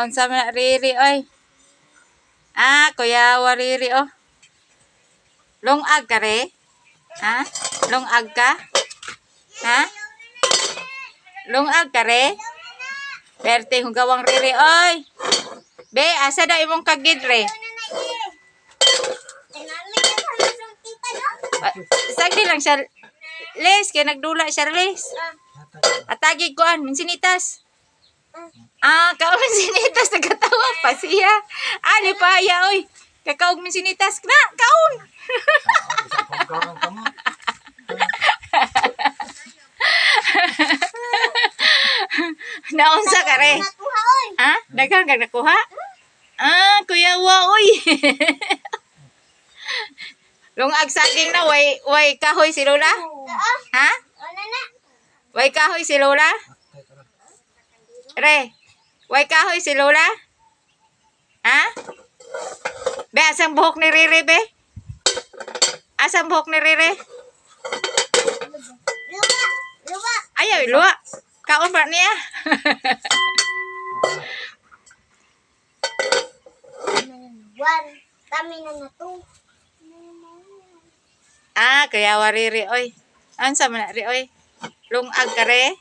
Unsa man riri oy. Kuya wariri oh. Lungag ka re? Ha? Lungag ka? Ha? Lungag ka re? Perte hugawang riri oy. Be, asa da imong kagid re? Sagdi lang siya. Les, kaya nagdula siya les. Atagig ko an, minsinitas. Kaon minsinitas, nagkatawa pa siya. Ni paya oy. Kakaog minsinitas na, kaon. Naunsa ka re? Daghang ka nakuha? Kuya wa oy. Lungag saging na way kahoy si Lola? Ha? Way kahoy si Lola? Re, way kahoy si Lola? Ha? Be, asang buhok ni Riri, be? Asang buhok ni Riri? Ayaw, luwa. Kaon ba niya? Kami na na to. Kaya wariri, oy. Ansa man ri, oy. Lungag ka re?